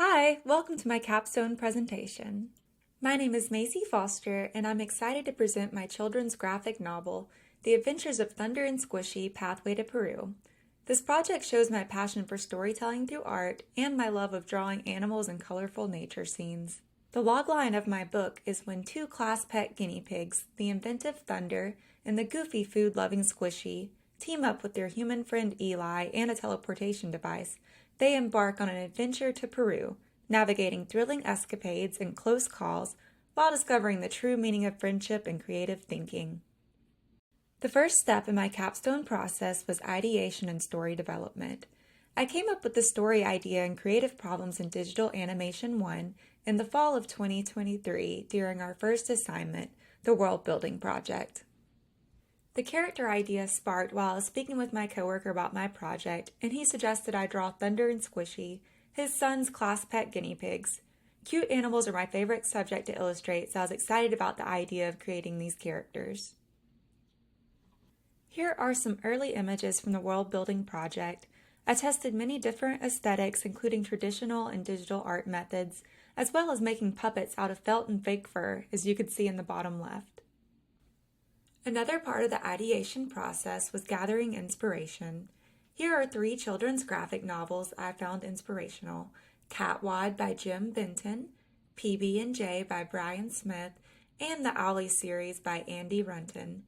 Hi, welcome to my capstone presentation. My name is Macy Foster, and I'm excited to present my children's graphic novel, The Adventures of Thunder and Squishy: Pathway to Peru. This project shows my passion for storytelling through art and my love of drawing animals and colorful nature scenes. The logline of my book is when two class pet guinea pigs, the inventive Thunder and the goofy food-loving Squishy, team up with their human friend Eli and a teleportation device. They embark on an adventure to Peru, navigating thrilling escapades and close calls while discovering the true meaning of friendship and creative thinking. The first step in my capstone process was ideation and story development. I came up with the story idea and creative problems in Digital Animation 1 in the fall of 2023 during our first assignment, the World Building Project. The character idea sparked while I was speaking with my coworker about my project, and he suggested I draw Thunder and Squishy, his son's class pet guinea pigs. Cute animals are my favorite subject to illustrate, so I was excited about the idea of creating these characters. Here are some early images from the world building project. I tested many different aesthetics, including traditional and digital art methods, as well as making puppets out of felt and fake fur, as you can see in the bottom left. Another part of the ideation process was gathering inspiration. Here are 3 children's graphic novels I found inspirational: Catwad by Jim Benton, PB&J by Brian Smith, and the Owlie series by Andy Runton.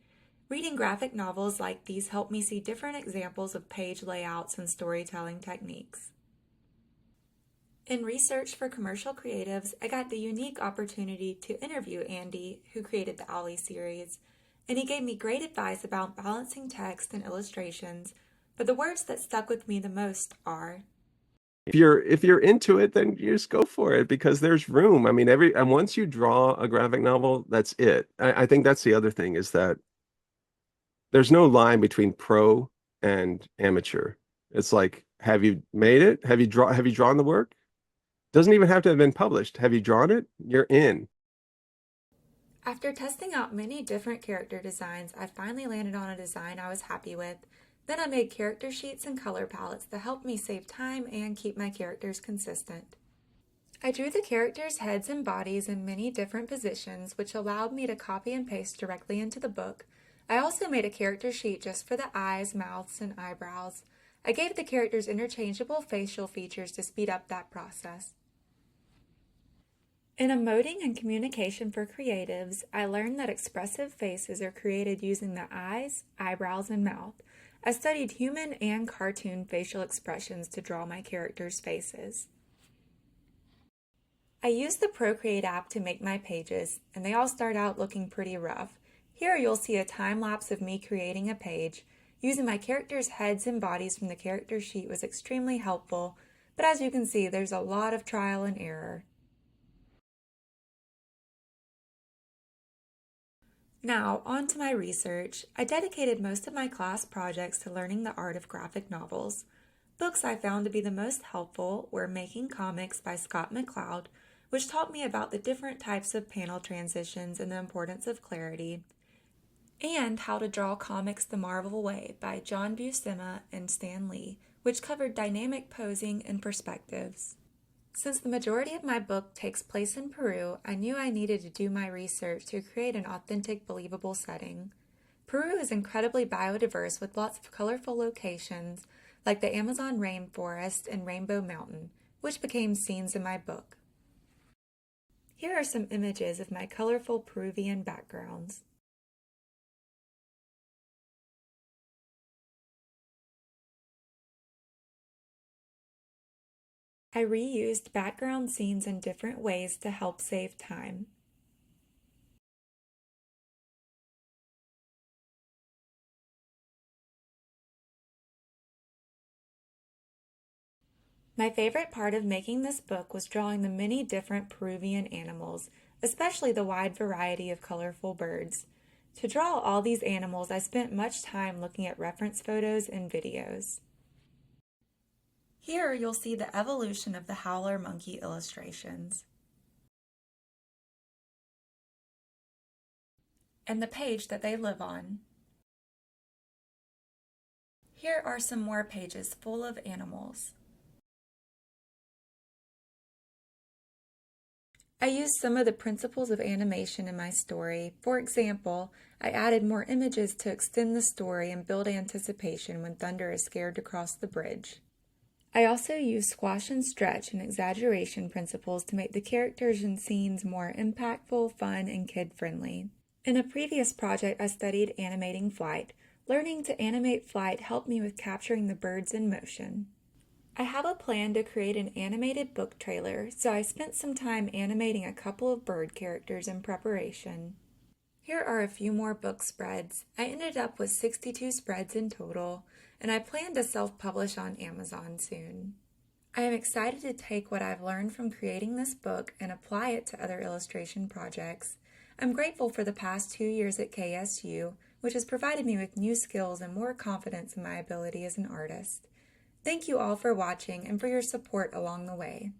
Reading graphic novels like these helped me see different examples of page layouts and storytelling techniques. In research for commercial creatives, I got the unique opportunity to interview Andy, who created the Owlie series, and he gave me great advice about balancing text and illustrations, but the words that stuck with me the most are: if you're into it, then you just go for it because there's room. I mean, and once you draw a graphic novel, that's it. I think that's the other thing is that there's no line between pro and amateur. It's like, have you made it? Have you drawn the work? Doesn't even have to have been published. Have you drawn it? You're in. After testing out many different character designs, I finally landed on a design I was happy with. Then I made character sheets and color palettes that helped me save time and keep my characters consistent. I drew the characters' heads and bodies in many different positions, which allowed me to copy and paste directly into the book. I also made a character sheet just for the eyes, mouths, and eyebrows. I gave the characters interchangeable facial features to speed up that process. In emoting and communication for creatives, I learned that expressive faces are created using the eyes, eyebrows, and mouth. I studied human and cartoon facial expressions to draw my characters' faces. I used the Procreate app to make my pages, and they all start out looking pretty rough. Here you'll see a time lapse of me creating a page. Using my characters' heads and bodies from the character sheet was extremely helpful, but as you can see, there's a lot of trial and error. Now, on to my research. I dedicated most of my class projects to learning the art of graphic novels. Books I found to be the most helpful were Making Comics by Scott McCloud, which taught me about the different types of panel transitions and the importance of clarity, and How to Draw Comics the Marvel Way by John Buscema and Stan Lee, which covered dynamic posing and perspectives. Since the majority of my book takes place in Peru, I knew I needed to do my research to create an authentic, believable setting. Peru is incredibly biodiverse with lots of colorful locations like the Amazon rainforest and Rainbow Mountain, which became scenes in my book. Here are some images of my colorful Peruvian backgrounds. I reused background scenes in different ways to help save time. My favorite part of making this book was drawing the many different Peruvian animals, especially the wide variety of colorful birds. To draw all these animals, I spent much time looking at reference photos and videos. Here you'll see the evolution of the howler monkey illustrations and the page that they live on. Here are some more pages full of animals. I used some of the principles of animation in my story. For example, I added more images to extend the story and build anticipation when Thunder is scared to cross the bridge. I also used squash and stretch and exaggeration principles to make the characters and scenes more impactful, fun, and kid-friendly. In a previous project, I studied animating flight. Learning to animate flight helped me with capturing the birds in motion. I have a plan to create an animated book trailer, so I spent some time animating a couple of bird characters in preparation. Here are a few more book spreads. I ended up with 62 spreads in total, and I plan to self-publish on Amazon soon. I am excited to take what I've learned from creating this book and apply it to other illustration projects. I'm grateful for the past 2 years at KSU, which has provided me with new skills and more confidence in my ability as an artist. Thank you all for watching and for your support along the way.